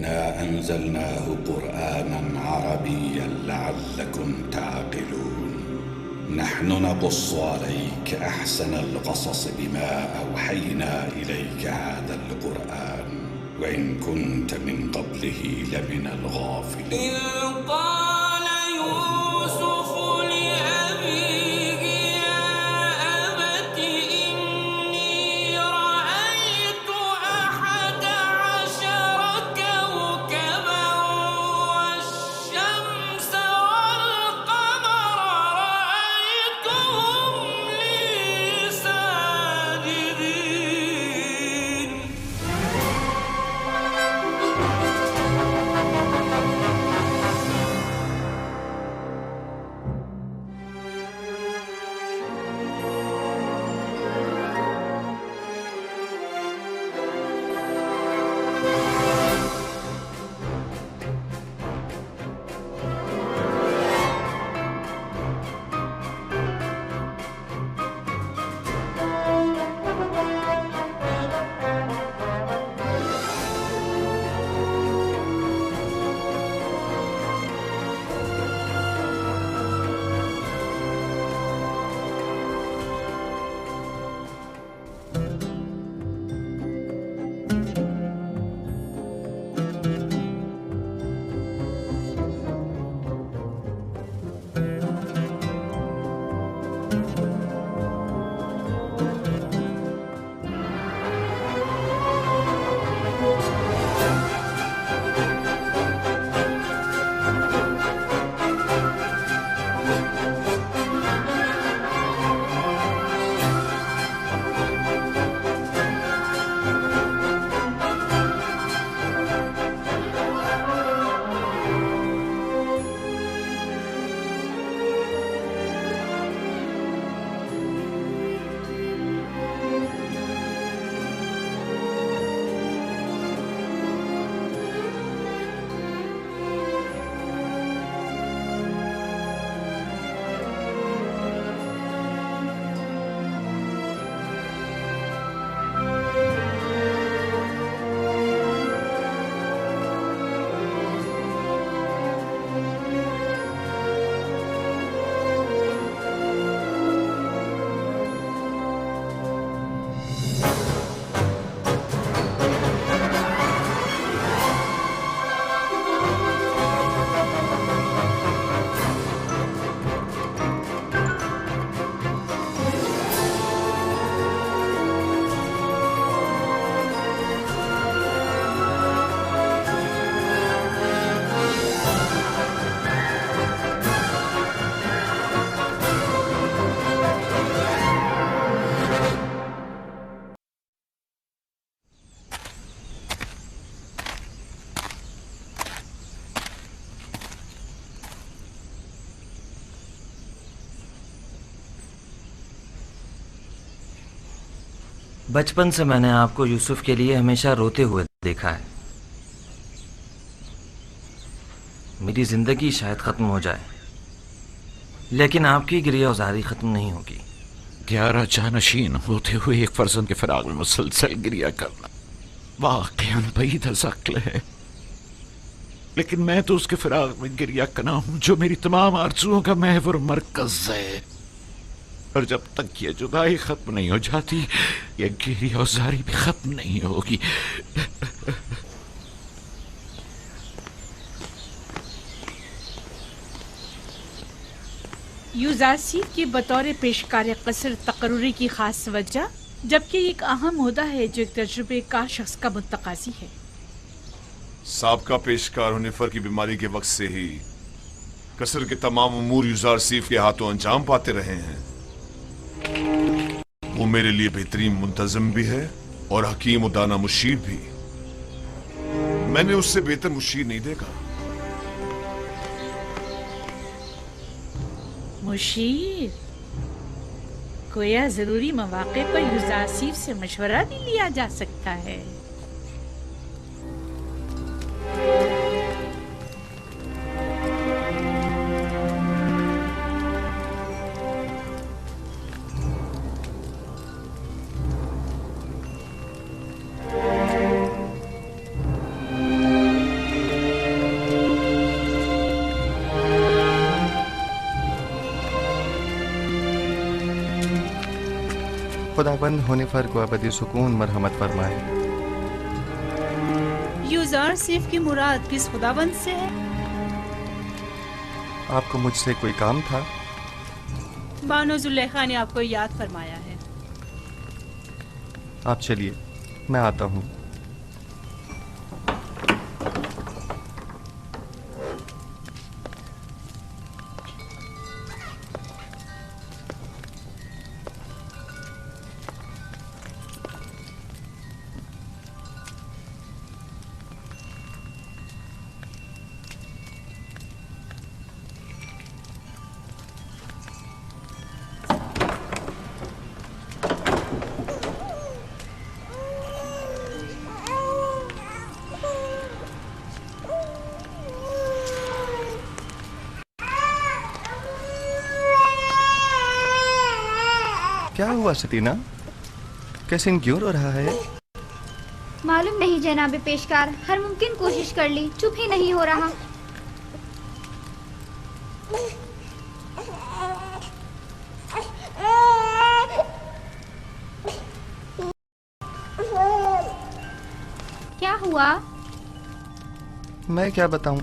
إنا أنزلناه قرآنا عربيا لعلكم تعقلون. نحن نقص عليك أحسن القصص بما أوحينا إليك هذا القرآن وإن كنت من قبله لمن الغافلين. إذ قال يوسف لأبيه يا أبت إني رأيت 11 كوكبا والشمس والقمر رأيتهم لي ساجدين. بچپن سے میں نے آپ کو یوسف کے لیے ہمیشہ روتے ہوئے دیکھا ہے. میری زندگی شاید ختم ہو جائے لیکن آپ کی گریہ وزاری ختم نہیں ہوگی. 11 جانشین ہوتے ہوئے ایک فرزند کے فراق میں مسلسل گریہ کرنا واقعاً بعید از عقل ہے، لیکن میں تو اس کے فراق میں گریہ کرنا ہوں جو میری تمام آرزوؤں کا محور مرکز ہے، اور جب تک یہ جدائی ختم نہیں ہو جاتی یہ گریہ وزاری بھی ختم نہیں ہوگی. یوزاسیف کی بطور پیشکار قصر تقرری کی خاص وجہ، جبکہ ایک اہم عہدہ ہے جو ایک تجربے کار شخص کا متقاضی ہے. سابقہ پیشکار ہنیفر کی بیماری کے وقت سے ہی قصر کے تمام امور یوزاسیف کے ہاتھوں انجام پاتے رہے ہیں. وہ میرے لیے بہترین منتظم بھی ہے اور حکیم و دانا مشیر بھی. میں نے اس سے بہتر مشیر نہیں دیکھا. مشیر گویا ضروری مواقع پر یوزاسیف سے مشورہ بھی لیا جا سکتا ہے. खुदाबंद होनिफर को अबदी सुकून मरहमत फरमाए। यूजार सिर्फ की मुराद किस खुदाबंद से है? आपको मुझसे कोई काम था? बानो जुलेखा ने आपको याद फरमाया है। आप चलिए, मैं आता हूँ। क्या हुआ सतीना, कैसे क्यों रो रहा है? मालूम नहीं जनाब पेशकार, हर मुमकिन कोशिश कर ली, चुप ही नहीं हो रहा। क्या हुआ? मैं क्या बताऊं,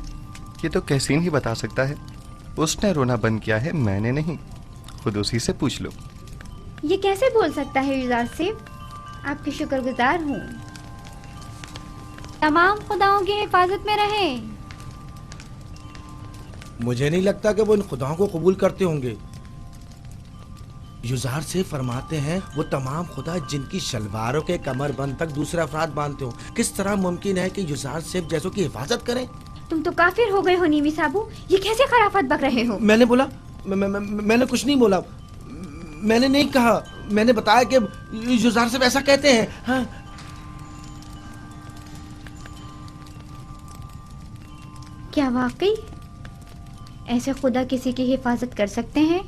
ये तो कैसीन ही बता सकता है। उसने रोना बंद किया है, मैंने नहीं। खुद उसी से पूछ लो। ये कैसे बोल सकता है यूजार सिर्फ? आपकी शुक्रगुजार हूँ। तमाम खुदाओं की हिफाजत में रहे। मुझे नहीं लगता कि वो इन खुदाओं को कबूल करते होंगे। युजार से फरमाते हैं वो तमाम खुदा जिनकी शलवारों के कमरबंद तक दूसरे अफराद बांधते हो। किस तरह मुमकिन है कि युजार सिर्फ जैसों की हिफाजत करें? तुम तो काफिर हो गए हो नीमी साबू, ये कैसे खराफत बक रहे हो? मैंने बोला मैंने कुछ नहीं बोला। मैंने नहीं कहा, मैंने बताया कि युजार सिर्फ ऐसा कहते हैं। हाँ। क्या वाकई ऐसे खुदा किसी की हिफाजत कर सकते हैं?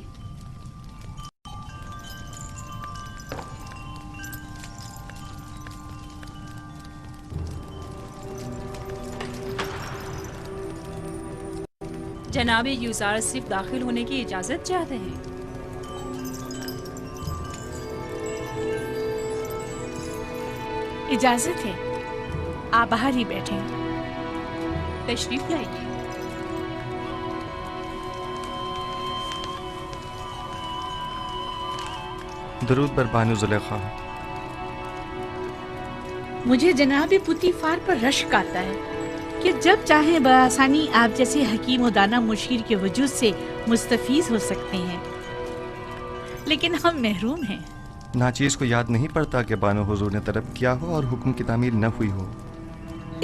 जनाबे यूजार सिर्फ दाखिल होने की इजाजत चाहते हैं। इजाजत है, आप बाहर ही बैठे। तशरीफ लाइए। दरूद बर बानो जुलेखा। मुझे जनाब पुतीफार पर रश्क आता है कि जब चाहे बआसानी आप जैसे हकीम और दाना मुशीर के वजूद से मुस्तफीज हो सकते हैं, लेकिन हम महरूम हैं। नाचीज को याद नहीं पड़ता कि बानो हुजूर ने तलब किया हो और हुक्म की तामील न हुई हो।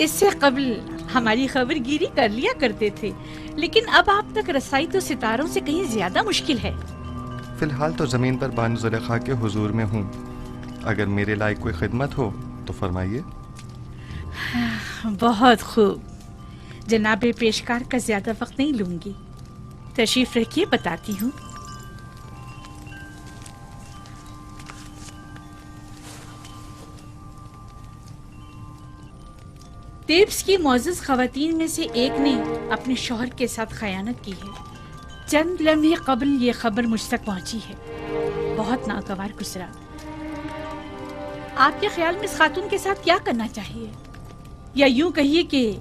इससे कबल हमारी खबरगिरी कर लिया करते थे, लेकिन अब आप तक रसाई तो सितारों से कहीं ज्यादा मुश्किल है। फिलहाल तो जमीन पर बानो जुलेखा के हुजूर में हूँ। अगर मेरे लायक कोई खिदमत हो तो फरमाइए। बहुत खूब, जनाबे पेशकार का ज्यादा वक्त नहीं लूंगी। तशरीफ रखिए, बताती हूँ। तेब्स की मोअज़्ज़ज़ ख़वातीन में से एक ने अपने शौहर के साथ खयानत की है। चंद लम्हे कबल ये खबर मुझ तक पहुंची है। बहुत नागवार गुजरा। आपके ख्याल में इस खातून के साथ क्या करना चाहिए? या यूं कहिए कि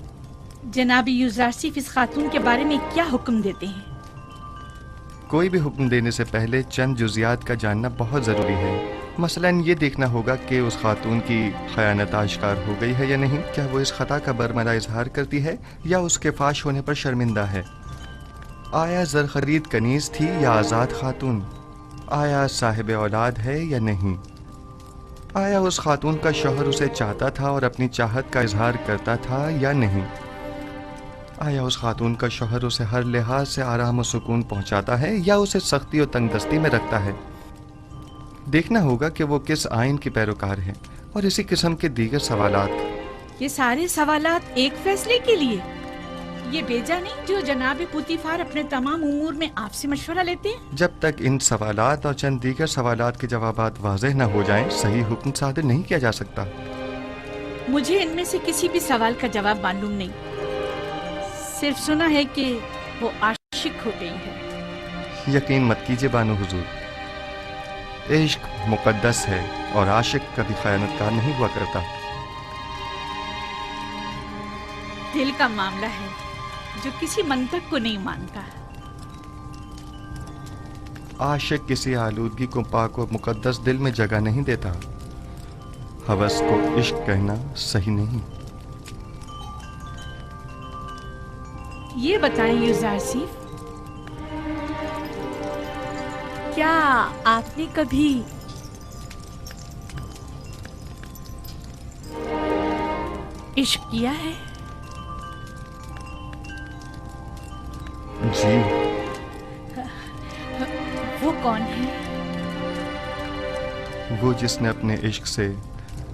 जनाब यूजारसिफ इस खातून के बारे में क्या हुक्म देते हैं? कोई भी हुक्म देने से पहले चंद जुजियात का जानना बहुत ज़रूरी है। मसलन ये देखना होगा कि उस खातून की खयानत आश्कार हो गई है या नहीं। क्या वो इस खता का बरमला इजहार करती है या उसके फाश होने पर शर्मिंदा है? आया ज़र खरीद कनीज़ थी या आज़ाद खातून? आया साहिब औलाद है या नहीं? आया उस खातून का शौहर उसे चाहता था और अपनी चाहत का इजहार करता था या नहीं? आया उस खातून का शौहर उसे हर लिहाज से आराम और सुकून पहुंचाता है या उसे सख्ती और तंगदस्ती में रखता है? देखना होगा कि वो किस आइन की पैरोकार है और इसी किस्म के दीगर सवालात। ये सारे सवालात एक फैसले के लिए? ये बेजा नहीं जो जनाब पुतीफार अपने तमाम उमूर में आपसे मशवरा लेते हैं? जब तक इन सवालात और चंद दीगर सवालात के जवाबात वाज़ेह न हो जाएं, सही हुक्म सादिर नहीं किया जा सकता। मुझे इनमें से किसी भी सवाल का जवाब मालूम नहीं। सिर्फ सुना है कि वो आशिक हो गई है। यकीन मत कीजिए बानो हुजूर, عشق مقدس ہے اور عاشق کبھی خیانت کار نہیں ہوا کرتا. دل کا معاملہ ہے جو کسی منطق کو نہیں مانتا. عاشق کسی آلودگی کو پاک و مقدس دل میں جگہ نہیں دیتا. ہوس کو عشق کہنا صحیح نہیں. یہ بتائیں یوزار سیف، کیا آپ نے کبھی عشق کیا ہے؟ جی. وہ کون ہے؟ وہ جس نے اپنے عشق سے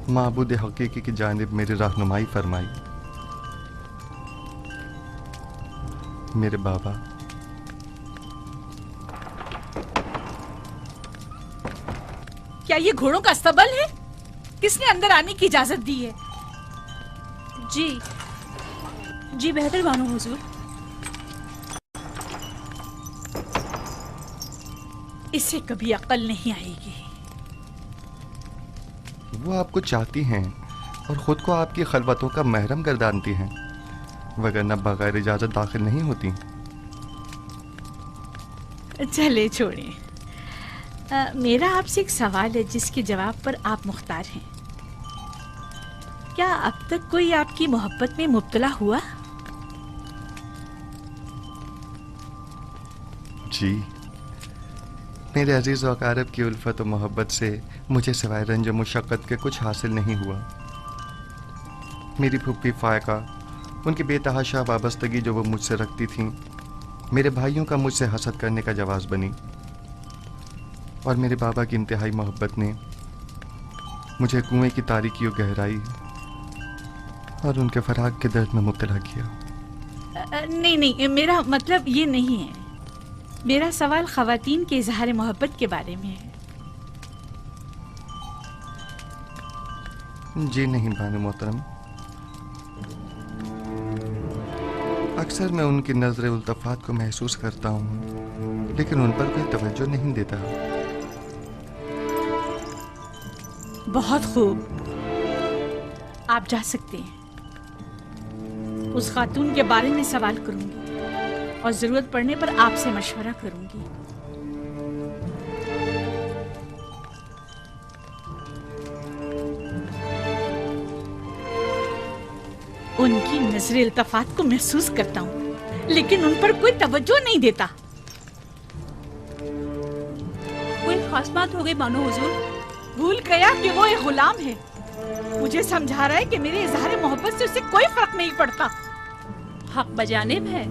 معبود حقیقی کی جانب میری رہنمائی فرمائی. میرے بابا. کیا یہ گھوڑوں کا استبل ہے؟ کس نے اندر آنے کی اجازت دی ہے؟ جی بہتر بانو حضور. اسے کبھی عقل نہیں آئے گی. وہ آپ کو چاہتی ہیں اور خود کو آپ کی خلوتوں کا محرم گردانتی ہیں، وگرنہ بغیر اجازت داخل نہیں ہوتی. چلے چھوڑیں. میرا آپ سے ایک سوال ہے جس کے جواب پر آپ مختار ہیں. کیا اب تک کوئی آپ کی محبت میں مبتلا ہوا؟ جی. میرے عزیز و اقارب کی الفت و محبت سے مجھے سوائے رنج و مشقت کے کچھ حاصل نہیں ہوا. میری پھپھی فائقہ، ان کی بے تحاشا وابستگی جو وہ مجھ سے رکھتی تھیں، میرے بھائیوں کا مجھ سے حسد کرنے کا جواز بنی، اور میرے بابا کی انتہائی محبت نے مجھے کنویں کی تاریکی و گہرائی اور ان کے فراق کے درد میں مبتلا کیا. نہیں، میرا مطلب یہ نہیں ہے. میرا سوال خواتین کے اظہار محبت کے بارے میں ہے. جی نہیں بانو محترم. اکثر میں ان کی نظر التفات کو محسوس کرتا ہوں، لیکن ان پر کوئی توجہ نہیں دیتا. بہت خوب، آپ جا سکتے ہیں. اس خاتون کے بارے میں سوال کروں گی اور ضرورت پڑنے پر آپ سے مشورہ کروں گی. ان کی نظر التفات کو محسوس کرتا ہوں، لیکن ان پر کوئی توجہ نہیں دیتا. کوئی خاص بات ہو گئی بانو حضور؟ بھول گیا کہ وہ ایک غلام ہے. مجھے سمجھا رہا ہے کہ میرے اظہار محبت سے اسے کوئی فرق نہیں پڑتا. حق بجانب ہے.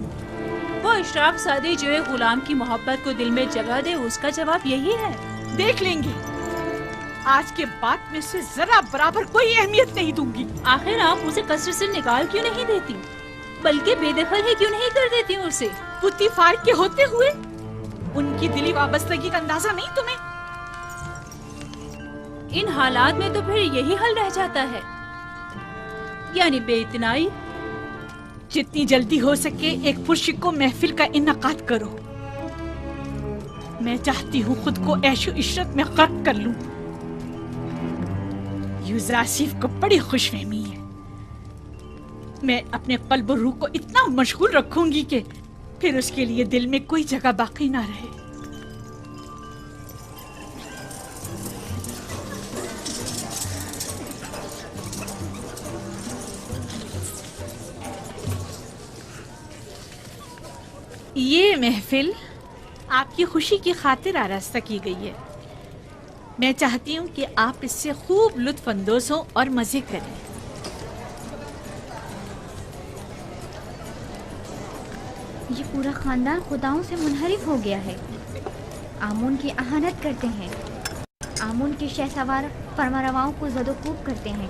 وہ اشراق سادی جو ایک غلام کی محبت کو دل میں جگہ دے، اس کا جواب یہی ہے. دیکھ لیں گے. آج کے بعد میں اسے ذرا برابر کوئی اہمیت نہیں دوں گی. آخر آپ اسے کثرت سے نکال کیوں نہیں دیتی، بلکہ بے دخل ہی کیوں نہیں کر دیتی اسے؟ پتی فار کے ہوتے ہوئے ان کی دلی وابستگی کا اندازہ نہیں تمہیں؟ ان حالات میں تو پھر یہی حل رہ جاتا ہے، یعنی بے اتنائی. جتنی جلدی ہو سکے ایک پرشکو محفل کا انعقاد کرو. میں چاہتی ہوں خود کو عیش و عشرت میں غرق کر لوں. یوزر آصف کو بڑی خوش فہمی ہے. میں اپنے قلب و روح کو اتنا مشغول رکھوں گی کہ پھر اس کے لیے دل میں کوئی جگہ باقی نہ رہے. یہ محفل آپ کی خوشی کی خاطر آراستہ کی گئی ہے. میں چاہتی ہوں کہ آپ اس سے خوب لطف اندوز ہوں اور مزے کریں. یہ پورا خاندان خداؤں سے منحرف ہو گیا ہے. آمون کی اہانت کرتے ہیں، آمون کے شہسوار فرمانرواؤں کو زد و کوب کرتے ہیں.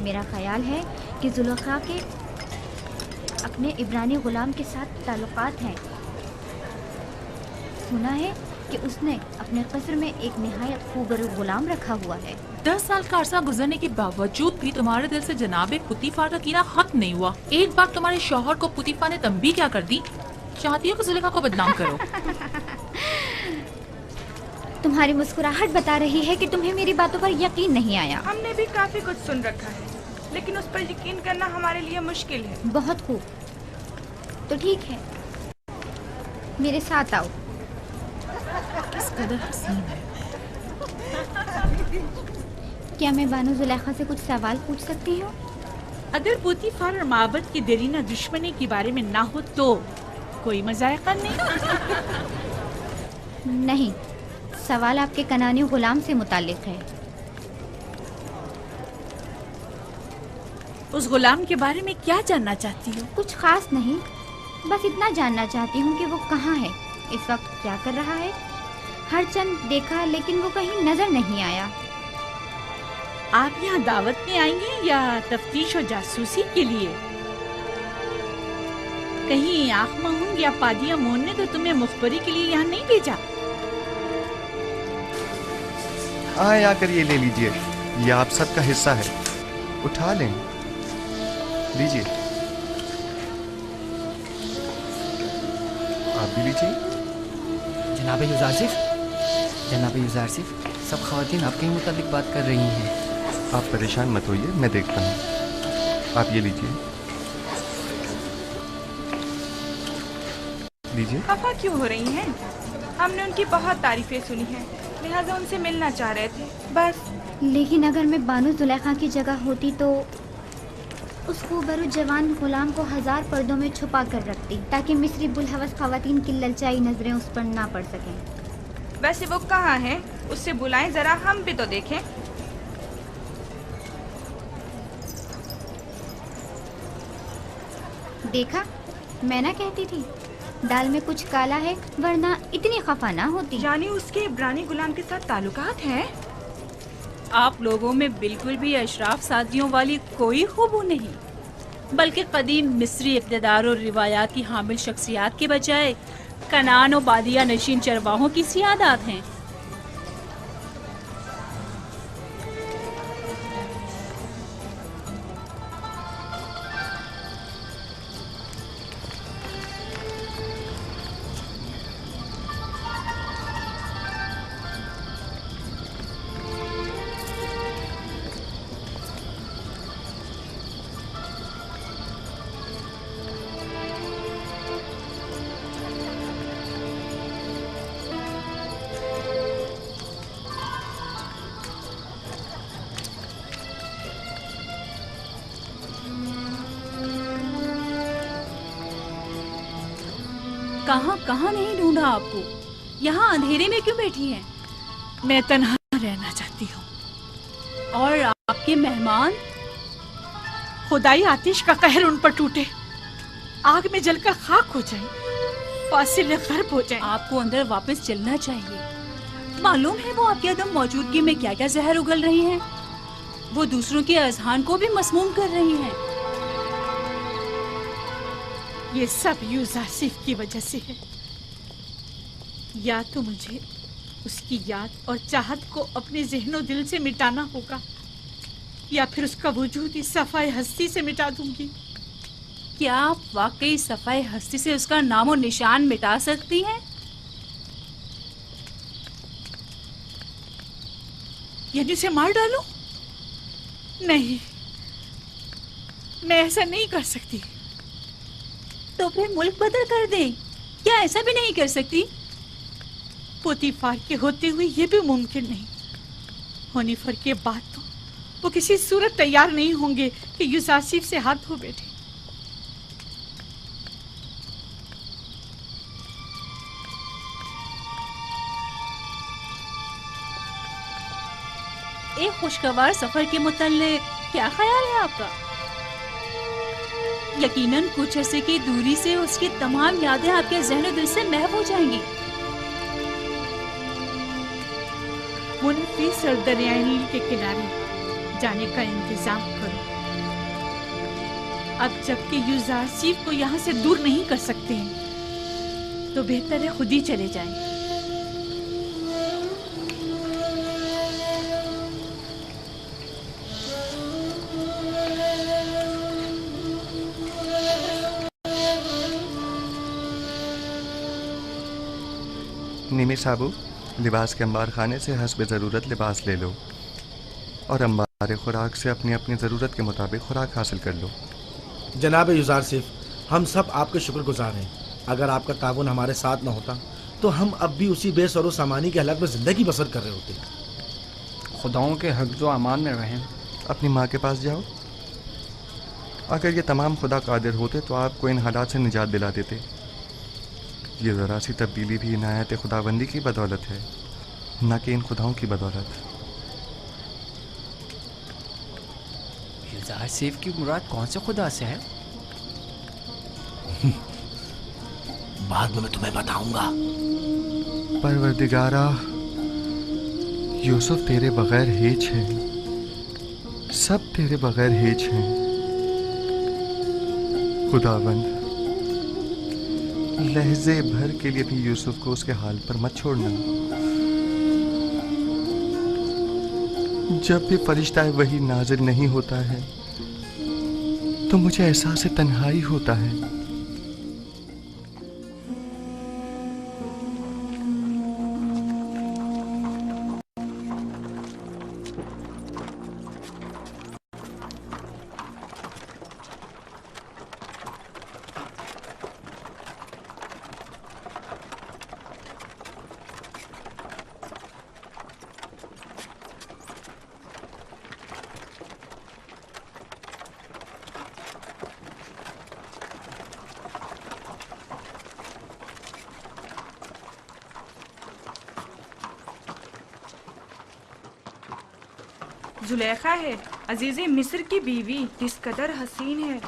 میرا خیال ہے کہ زلیخا کے اپنے عبرانی غلام کے ساتھ تعلقات ہیں. سنا ہے کہ اس نے اپنے قصر میں ایک نہایت خوبصورت غلام رکھا ہوا ہے. 10 سال کا عرصہ گزرنے کے باوجود بھی تمہارے دل سے جناب پوتیفار کا کینہ ختم نہیں ہوا. ایک بار تمہارے شوہر کو پوتیفار نے تنبیہ کیا کر دی. چاہتی ہو کہ زلیخا کو بدنام کرو. तुम्हारी मुस्कुराहट बता रही है कि तुम्हें मेरी बातों पर यकीन नहीं आया। हमने भी काफी कुछ सुन रखा है, लेकिन उस पर यकीन करना हमारे लिए मुश्किल है। बहुत खूब, तो ठीक है, मेरे साथ आओ। किस कदर हसीन है। क्या मैं बानो जुलेखा से कुछ सवाल पूछ सकती हूँ? अगर पुतीफार और माबद की देरीना दुश्मनी के बारे में ना हो तो कोई मजायका नहीं। नहीं, सवाल आपके कनानी गुलाम से मुतालिक है। उस गुलाम के बारे में क्या जानना चाहती हो? कुछ खास नहीं, बस इतना जानना चाहती हूँ कि वो कहाँ है, इस वक्त क्या कर रहा है। हर चंद देखा लेकिन वो कहीं नजर नहीं आया। आप यहाँ दावत में आएंगे या तफ्तीश और जासूसी के लिए? कहीं आँख महूंग या पादिया मोहन ने तो तुम्हें मुखबरी के लिए यहाँ नहीं भेजा? आए आकर ये ले लीजिए, ये आप सबका हिस्सा है, उठा लें, लीजिए। आप भी लीजिए। जनाब युजारसिफ, जनाब युजारसिफ, सब ख़वातीन आपके ही मुताबिक बात कर रही हैं। आप परेशान मत होइए, मैं देखता हूँ। आप ये लीजिए, लीजिए। खफा क्यों हो रही हैं? हमने उनकी बहुत तारीफें सुनी हैं, लिहाजा उनसे मिलना चाह रहे थे, बस। लेकिन अगर मैं बानो जुलेखा की जगह होती तो उस खूबरू जवान गुलाम को 1000 पर्दों में छुपा कर रखती, ताकि मिस्री बुलहवस ख़वातीन की ललचाई नजरें उस पर ना पड़ सकें। वैसे वो कहाँ है? उससे बुलाएं जरा, हम भी तो देखें। देखा, मैं ना कहती थी दाल में कुछ काला है, वरना इतनी खफा ना होती। यानी उसके इब्रानी गुलाम के साथ ताल्लुकात हैं? आप लोगों में बिल्कुल भी अशराफ सादियों वाली कोई खूबू नहीं, बल्कि कदीम मिस्री इक़्तिदार और रिवायात की हामिल शख्सियात के बजाय कनान और बादिया नशीन चरवाहों की सियादात हैं। कहाँ कहाँ नहीं ढूंढा आपको, यहाँ अंधेरे में क्यों बैठी हैं? मैं तन्हा रहना चाहती हूँ। और आपके मेहमान? खुदाई आतिश का कहर उन पर टूटे, आग में जलकर खाक हो जाए, फासिल गर्ब हो जाए। आपको अंदर वापस चलना चाहिए। मालूम है वो आपकी अदम मौजूदगी में क्या क्या जहर उगल रही हैं। वो दूसरों के अजहान को भी मसमूम कर रही हैं। ये सब युजारसिफ की वजह से है। या तो मुझे उसकी याद और चाहत को अपने ज़हनो दिल से मिटाना होगा, या फिर उसका वजूद इस सफ़ाए हस्ती से मिटा दूंगी। क्या आप वाकई सफ़ाए हस्ती से उसका नामो निशान मिटा सकती हैं? यानी उसे मार डालूं? नहीं, मैं ऐसा नहीं कर सकती। तो फिर मुल्क बदल कर दें, क्या ऐसा भी नहीं कर सकती? पुतीफार के होते हुए ये भी मुमकिन नहीं। होनीफर के बाद तो वो किसी सूरत तैयार नहीं होंगे कि युजारसिफ से हाथ धो बैठे। एक खुशगवार सफर के मुताल्लिक क्या ख्याल है आपका? यकीनन कुछ अरसे की दूरी से उसकी तमाम यादें आपके ज़हन दिल से महव हो जाएंगी। मुनफिस और दरियाई नील के किनारे जाने का इंतजाम करो। अब जबकि युजारसिफ को यहाँ से दूर नहीं कर सकते हैं, तो बेहतर है खुद ही चले जाएं। निमी साबू, لباس کے انبار خانے سے حسب ضرورت لباس لے لو اور انبار خوراک سے اپنی اپنی ضرورت کے مطابق خوراک حاصل کر لو۔ جناب یوزارسف، ہم سب آپ کے شکر گزار ہیں۔ اگر آپ کا تعاون ہمارے ساتھ نہ ہوتا تو ہم اب بھی اسی بے سر و سامانی کے حالات میں زندگی بسر کر رہے ہوتے۔ خداؤں کے حفظ و امان میں رہیں۔ اپنی ماں کے پاس جاؤ۔ اگر یہ تمام خدا قادر ہوتے تو آپ کو ان حالات سے نجات دلا دیتے۔ یہ ذرا سی تبدیلی بھی عنایت خداوندی کی بدولت ہے، نہ کہ ان خداؤں کی بدولت۔ یوزارسف کی مراد کون سے خدا سے ہے؟ بعد میں تمہیں بتاؤں گا۔ پروردگارا، یوسف تیرے بغیر ہیچ ہے، سب تیرے بغیر ہیچ ہیں۔ خداوند، لہجے بھر کے لیے بھی یوسف کو اس کے حال پر مت چھوڑنا۔ جب بھی فرشتہ وحی نازل نہیں ہوتا ہے تو مجھے احساس تنہائی ہوتا ہے۔ زلیخا ہے عزیز مصر کی بیوی، کس قدر حسین ہے۔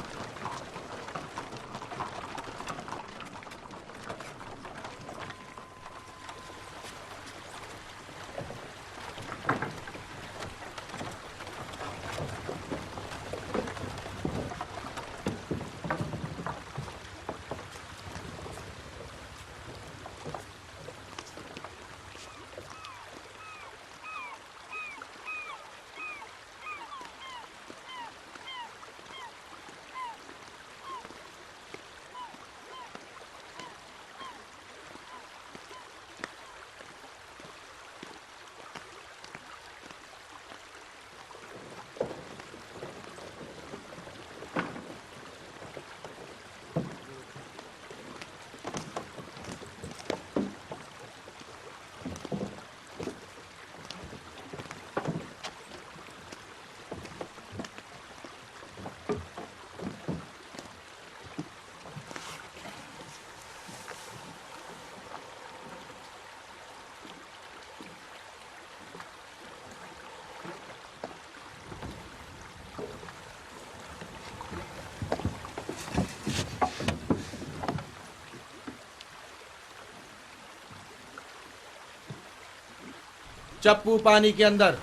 چپو پانی کے اندر۔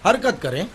حرکت کریں۔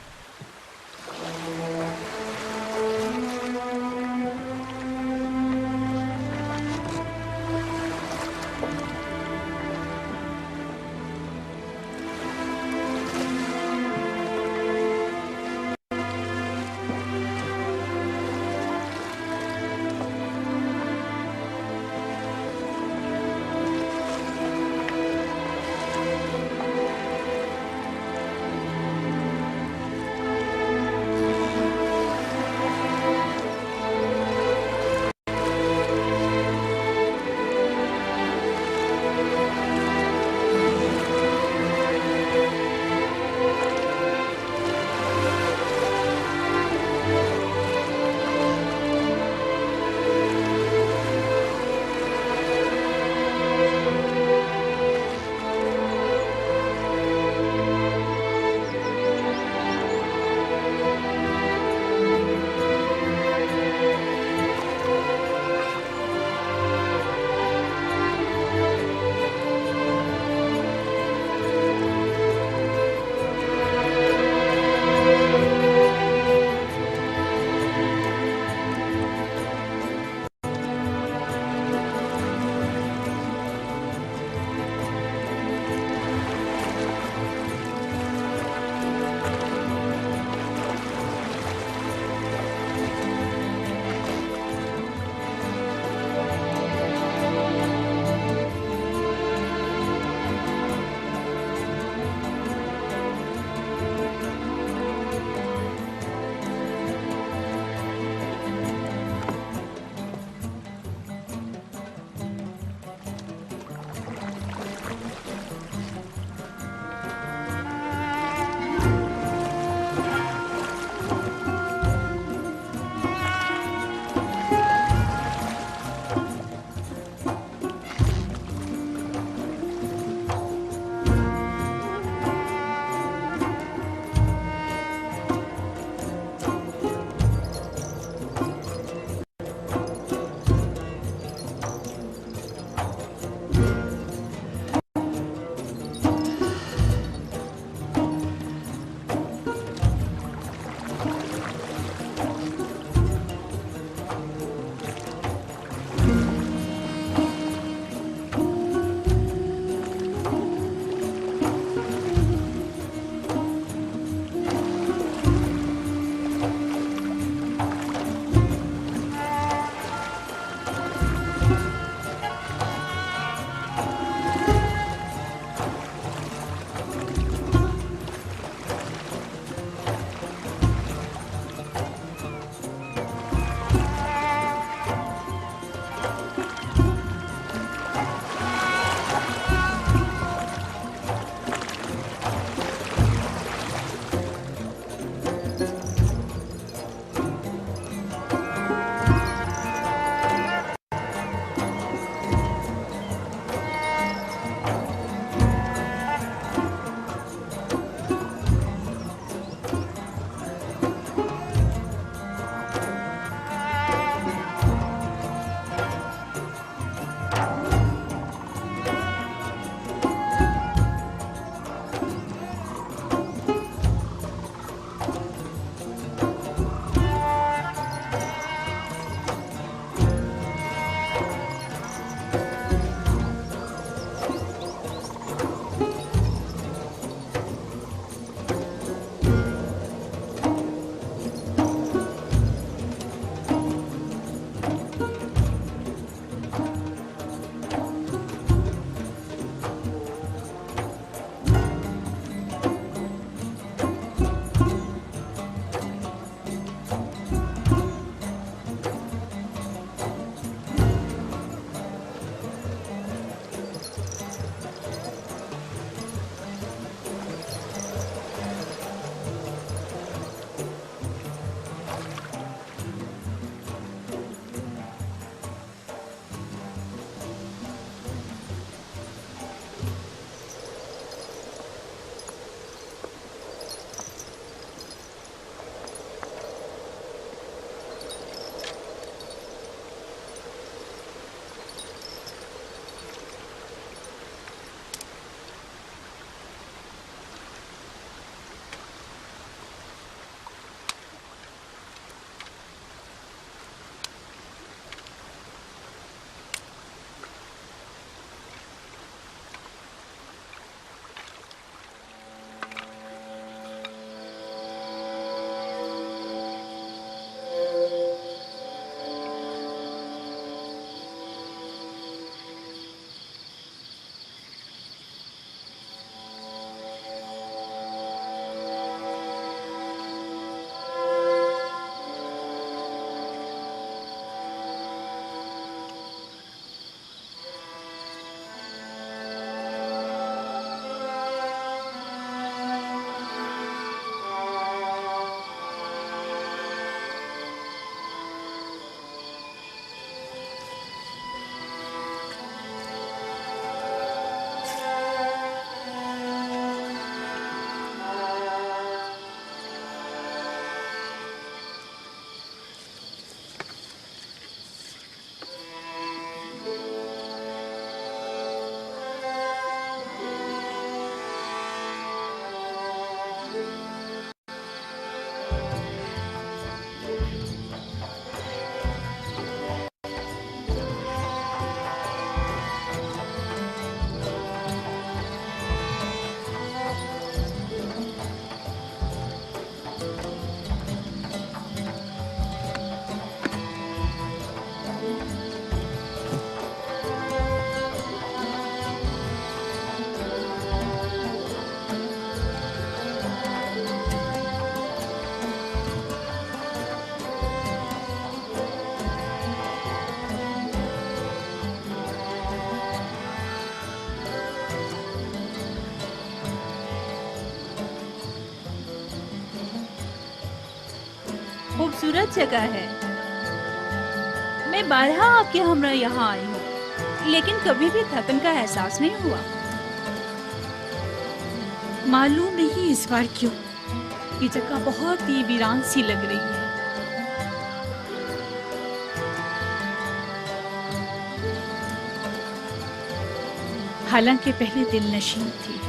खूबसूरत जगह है। मैं बारहा आपके हमरा यहाँ आई हूँ, लेकिन कभी भी थकन का एहसास नहीं हुआ। मालूम नहीं इस बार क्यों, ये जगह बहुत ही वीरान सी लग रही है। हालांकि पहले दिल नशीन थी।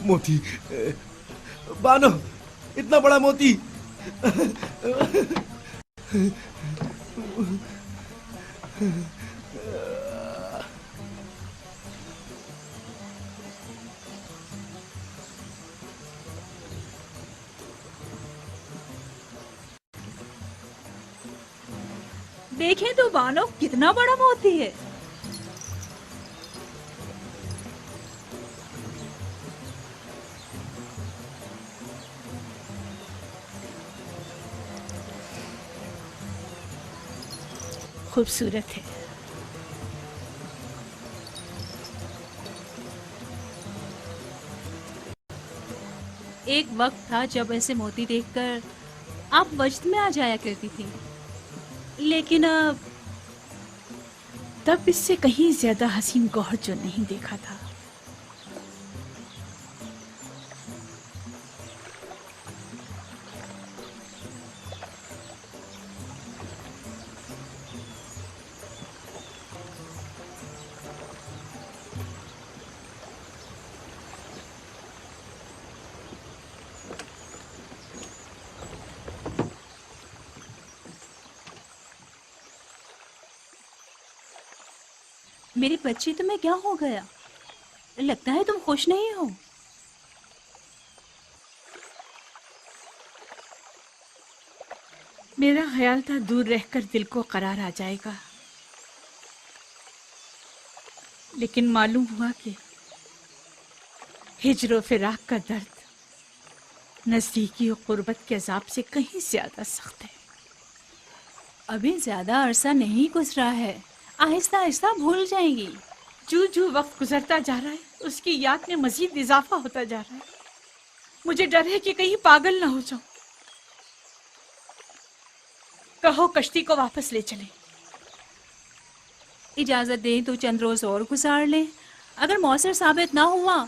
मोती, बानो, इतना बड़ा मोती। देखें तो बानो, कितना बड़ा मोती है। खूबसूरत है। एक वक्त था जब ऐसे मोती देखकर आप वजद में आ जाया करती थी, लेकिन अब तब इससे कहीं ज्यादा हसीन गौहर जो नहीं देखा था। मेरी बच्ची, तुम्हें क्या हो गया? लगता है तुम खुश नहीं हो। मेरा ख्याल था दूर रहकर दिल को करार आ जाएगा, लेकिन मालूम हुआ कि हिज्र और फिराक का दर्द नजदीकी और कुर्बत के अजाब से कहीं ज्यादा सख्त है। अभी ज्यादा अरसा नहीं गुजरा है, आहिस्ता आहिस्ता भूल जाएंगी। जो जो वक्त गुजरता जा रहा है, उसकी याद में मजीद इजाफा होता जा रहा है। मुझे डर है कि कहीं पागल ना हो जाऊं। कहो कश्ती को वापस ले चलें। इजाजत दें तो चंद रोज और गुजार लें। अगर मौसर साबित ना हुआ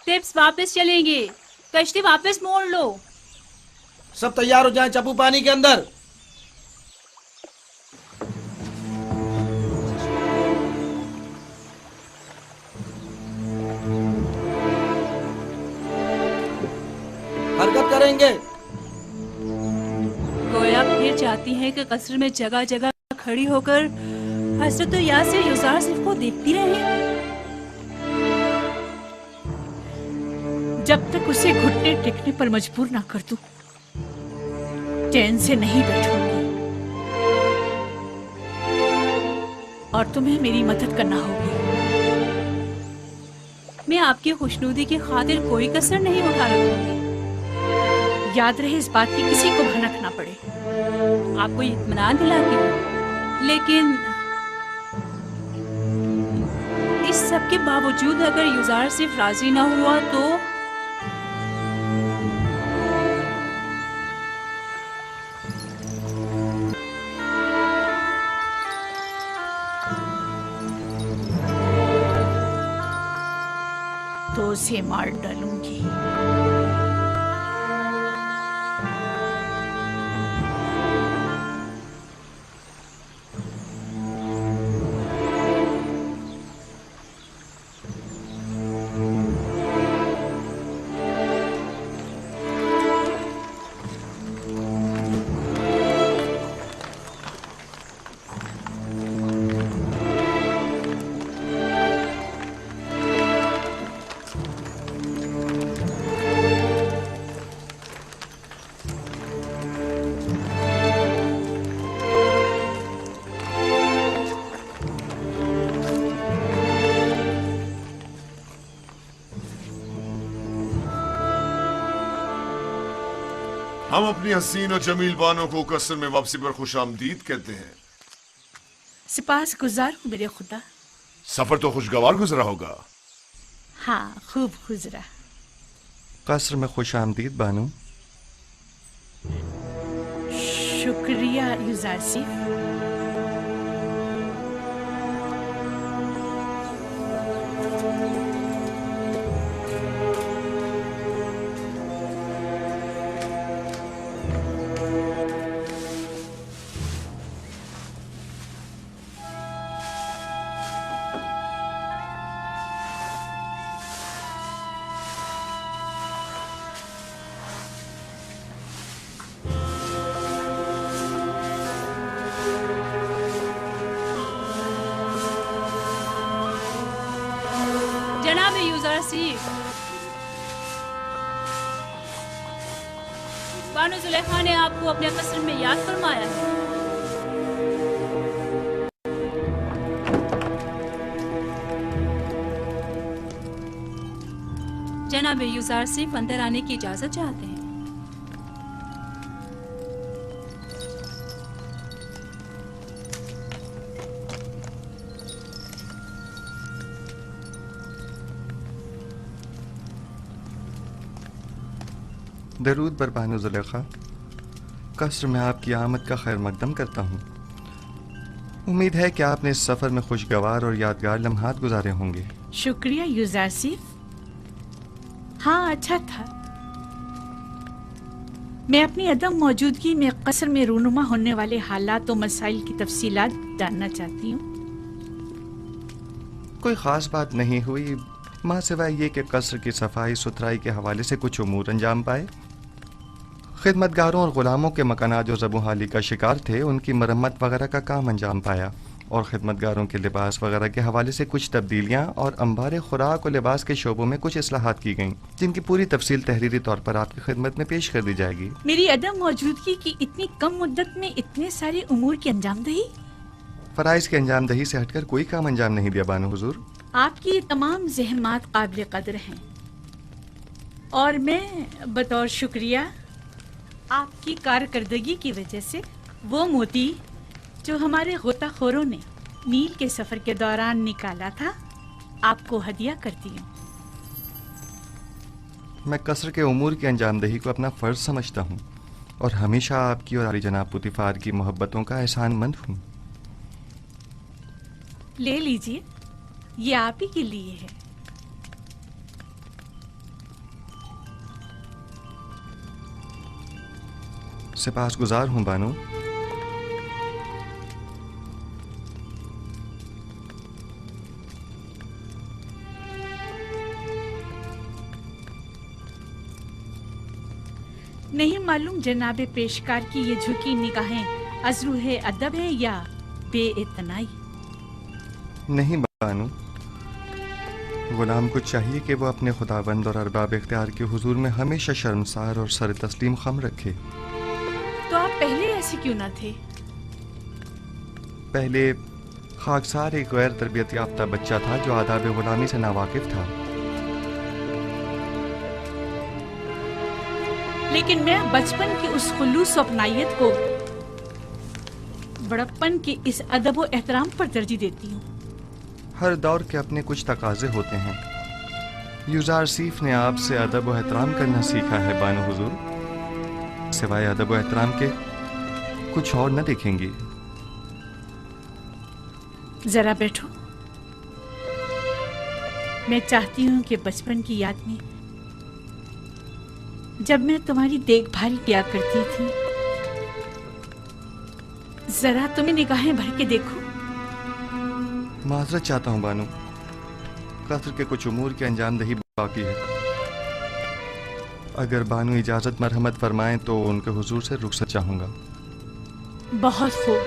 टिप्स वापस चलेंगे। कश्ती वापस मोड़ लो। सब तैयार हो जाएं, चप्पू पानी के अंदर। हरकत करेंगे। गोया फिर चाहती है कि कस्र में जगह जगह खड़ी होकर हजरत यासिर यूसुफ को देखती रहे। जब तक उसे घुटने टेकने पर मजबूर ना कर दूं, चैन से नहीं बैठूंगी और तुम्हें मेरी मदद करना होगी। मैं आपकी खुशनुदी की खातिर कोई कसर नहीं उठा रखूंगी। याद रहे इस बात की किसी को भनक ना पड़े। आपको इत्मीनान दिलाती हूँ, लेकिन इस सब के बावजूद अगर युजार सिर्फ राजी ना हुआ तो उसे मार डालूंगी। हम अपनी हसीन और जमील बानों को कसर में वापसी पर खुशामदीद कहते हैं। सिपास गुजार हूँ मेरे खुदा। सफर तो खुशगवार गुजरा होगा। हाँ, खूब गुजरा। कसर में खुशामदीद बानो। शुक्रिया युजार सिफ। जनाब युजार सिफ, बानो जुलेखा ने आपको अपने कसर में याद फरमाया है। जनाब युजार सिफ अंदर आने की इजाजत चाहते हैं। दरूद बर बानो जुलेखा। कसर में आपकी आमद का खैर मकदम करता हूँ। उम्मीद है कि आपने इस सफ़र में खुशगवार और यादगार लम्हात गुजारे होंगे। शुक्रिया युजार सिफ। हाँ, अच्छा था। मैं अपनी अदम मौजूदगी में कसर में रूनुमा होने वाले हालात और मसाइल की तफसीलात जानना चाहती हूँ। कोई ख़ास बात नहीं हुई, माँ सिवाय ये कि कसर की सफाई सुथराई के हवाले से कुछ उमूर अंजाम पाए। खिदमतगारों और ग़ुलामों के मकानात जो ज़बूहाली का शिकार थे उनकी मरम्मत वगैरह का काम अंजाम पाया, और खिदमतगारों के लिबास वगैरह के हवाले से कुछ तब्दीलियाँ और अंबार खुराक और लिबास के शोबों में कुछ इस्लाहात की गईं, जिनकी पूरी तफसील तहरीरी तौर पर आपकी खिदमत में पेश कर दी जाएगी। मेरी अदम मौजूदगी की इतनी कम मुद्दत में इतने सारे उमूर की अंजामदही? फ़राइज़ की अंजामदही से हटकर कोई काम अंजाम नहीं दिया बानो हुजूर। आपकी तमाम ज़हमात काबिल कदर हैं, और मैं बतौर शुक्रिया आपकी कारकर्दगी की वजह से वो मोती जो हमारे गोताखोरों ने नील के सफ़र के दौरान निकाला था आपको हदिया करती हूँ। मैं कसर के उमूर की अंजामदही को अपना फ़र्ज समझता हूँ और हमेशा आपकी और आली जनाब पुतिफार की मोहब्बतों का एहसानमंद हूँ। ले लीजिए, ये आप ही के लिए है। सिपासगुजार हूँ बानो। नहीं मालूम जनाबे पेशकार की ये झुकी निगाहें अज़रूहे अदब है या बेइतनाई? नहीं बानो, गुलाम को चाहिए कि वो अपने खुदाबंद और अरबाब इख्तियार के हुजूर में हमेशा शर्मसार और सर तस्लीम खम रखे। तो आप आप पहले ऐसे क्यों ना थे? पहले खाकसार एक गैर तरबियत याफ्ता बच्चा था जो आदाब गुलामी से नावाकिफ था। लेकिन मैं बचपन की उस खुलूस और अपनाइयत को बड़प्पन के इस अदब और एहतराम पर तरजीह देती हूँ। हर दौर के अपने कुछ तकाजे होते हैं। यूज़ार सीफ ने आपसे अदब व एहतराम करना सीखा है बानो हुजूर। सिवाय अदब व एहतराम के कुछ और न देखेंगी। जरा बैठो। मैं चाहती हूँ कि बचपन की याद में जब मैं तुम्हारी देखभाल किया करती थी, जरा तुम्हें निगाहें भर के देखो। माजरत चाहता हूँ बानो, कस्र के कुछ उमूर की अंजामदही बाकी है। अगर बानो इजाजत मरहमत फरमाएं तो उनके हुजूर से रुखसत चाहूंगा। बहुत खूब,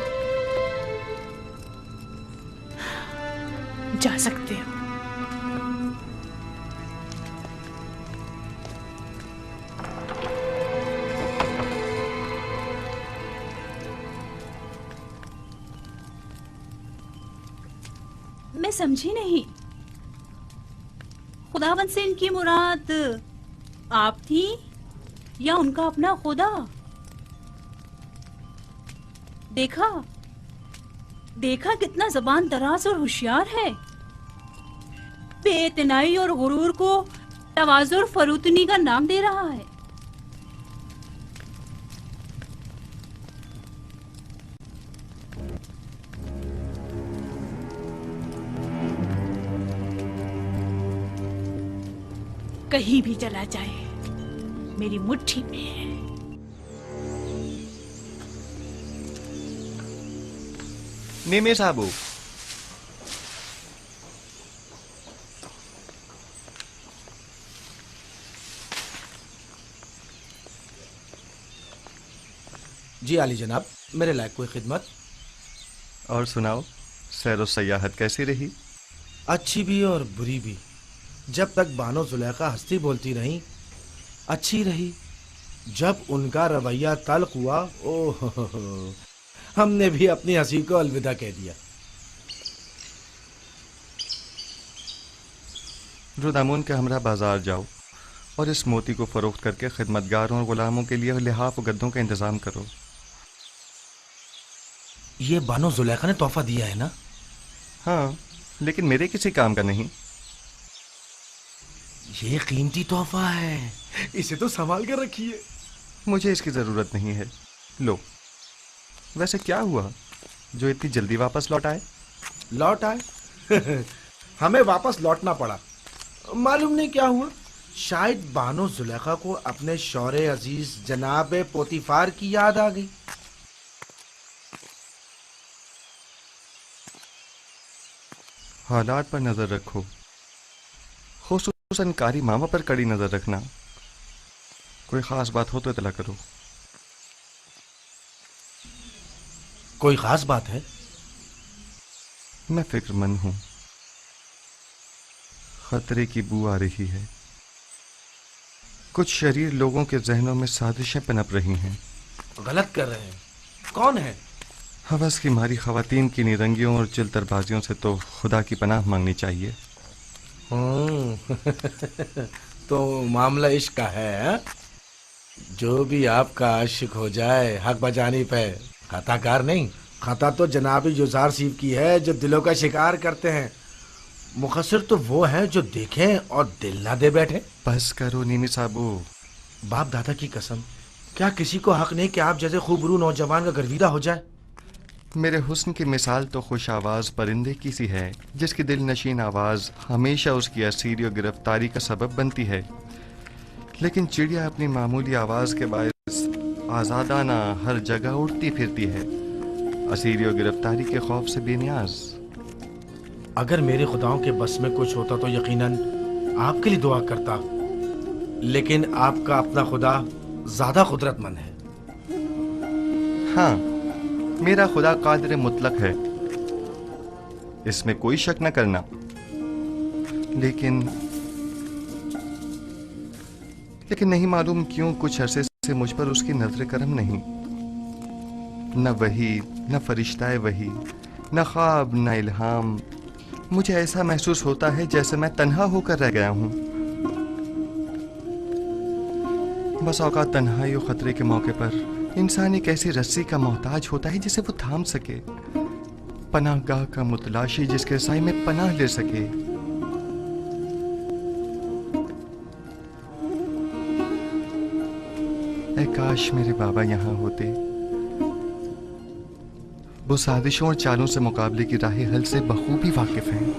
जा सकते हो। मैं समझी नहीं, खुदावंद से इनकी मुराद आप थी या उनका अपना खुदा? देखा देखा कितना जबान दराज और होशियार है। बेइतनाई और गुरूर को तवाज़ुर और फरूतनी का नाम दे रहा है। कहीं भी चला जाए मेरी मुट्ठी में है। नीमे साहबू, जी आली जनाब, मेरे लायक कोई खिदमत? और सुनाओ, सैर व सयाहत कैसी रही? अच्छी भी और बुरी भी। जब तक बानो जुलेखा हंसती बोलती रही अच्छी रही। जब उनका रवैया तल्ख हुआ, ओह, हमने भी अपनी हंसी को अलविदा कह दिया। रुदामुन के हमरा बाजार जाओ और इस मोती को फरोख्त करके खिदमतगारों और गुलामों के लिए लिहाफ और गद्दों का इंतजाम करो। ये बानो जुलेखा ने तोहफा दिया है ना? हाँ, लेकिन मेरे किसी काम का नहीं। ये कीमती तोहफा है, इसे तो संभाल कर रखिए। मुझे इसकी जरूरत नहीं है। लो, वैसे क्या हुआ जो इतनी जल्दी वापस लौट आए? लौट आए? हमें वापस लौटना पड़ा। मालूम नहीं क्या हुआ, शायद बानो जुलेखा को अपने शौरे अजीज जनाब पोतीफार की याद आ गई। हालात पर नजर रखो, खुसूसन कारी मामा पर कड़ी नजर रखना। कोई खास बात हो तो इतला करो। कोई खास बात है? मैं फिक्रमंद हूं। खतरे की बू आ रही है। कुछ शरीर लोगों के जहनों में साजिशें पनप रही हैं। गलत कर रहे हैं। कौन है? हवस की मारी खवातीन की निरंगियों और चिलतरबाजियों से तो खुदा की पनाह मांगनी चाहिए। तो मामला इश्क का है? जो भी आपका आशिक हो जाए हक बजानी पे खताकार नहीं। खता तो जनाबी यूज़ार सीफ की है जो दिलों का शिकार करते हैं। मुखसर तो वो है जो देखें और दिल ना दे बैठे। बस करो नीमी साहबू। बाप दादा की कसम, क्या किसी को हक नहीं कि आप जैसे खूबरू नौजवान का गर्विदा हो जाए? मेरे हुस्न की मिसाल तो खुश आवाज परिंदे की सी है जिसकी दिल नशीन आवाज हमेशा उसकी असीरी और गिरफ्तारी का सबब बनती है। लेकिन चिड़िया अपनी मामूली आवाज के बायस आजादाना हर जगह उड़ती फिरती है, असीरी और गिरफ्तारी के खौफ से बेनियाज। अगर मेरे खुदाओं के बस में कुछ होता तो यकीनन आपके लिए दुआ करता, लेकिन आपका अपना खुदा ज्यादा कुदरतमंद है। हाँ, मेरा खुदा कादिर मुतलक है, इसमें कोई शक न करना। लेकिन नहीं मालूम क्यों कुछ अरसे से मुझ पर उसकी नजर करम नहीं। نہ وحی، نہ فرشتہ وحی، نہ خواب، نہ الہام. مجھے ایسا محسوس ہوتا ہے جیسے میں تنہا ہو کر رہ گیا ہوں. بس اوقات تنہائی و خطرے کے موقع پر انسان ایک ایسی رسی کا محتاج ہوتا ہے جسے وہ تھام سکے، پناہ گاہ کا متلاشی جس کے سائے میں پناہ لے سکے. اے کاش میرے بابا یہاں ہوتے. وہ سازشوں اور چالوں سے مقابلے کی راہ حل سے بخوبی واقف ہیں.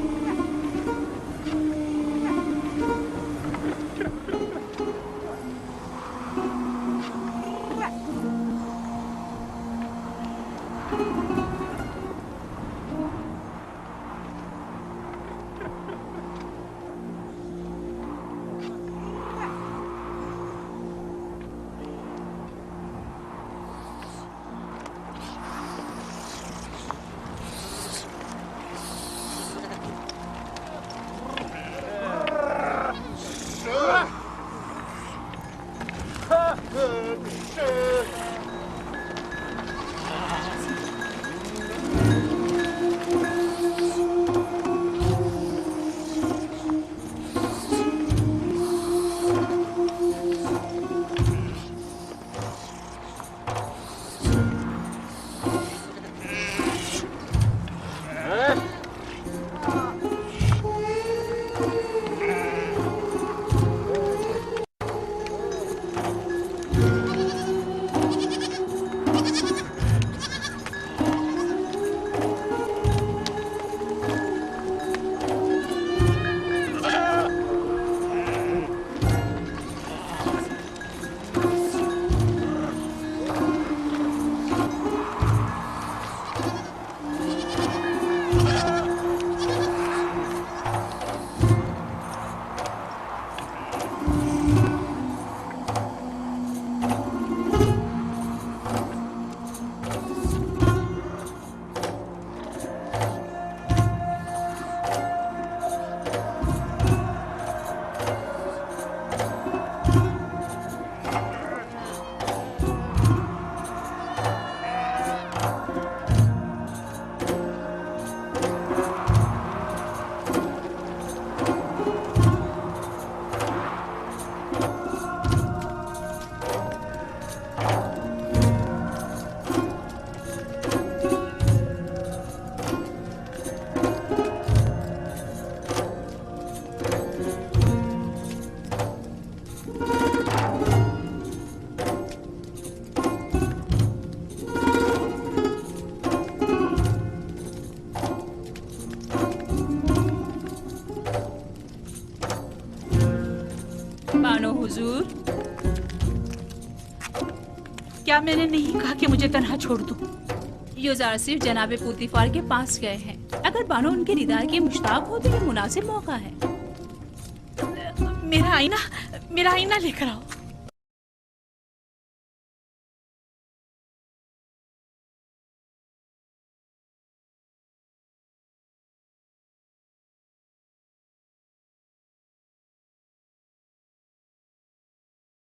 حضور، کیا میں نے نہیں کہا کہ مجھے تنہا چھوڑ دو؟ یوزار صرف جناب پوتیفار کے پاس گئے ہیں. اگر بانو ان کے دیدار کے مشتاق ہو تو یہ مناسب موقع ہے. میرا آئینہ لے کر آؤ.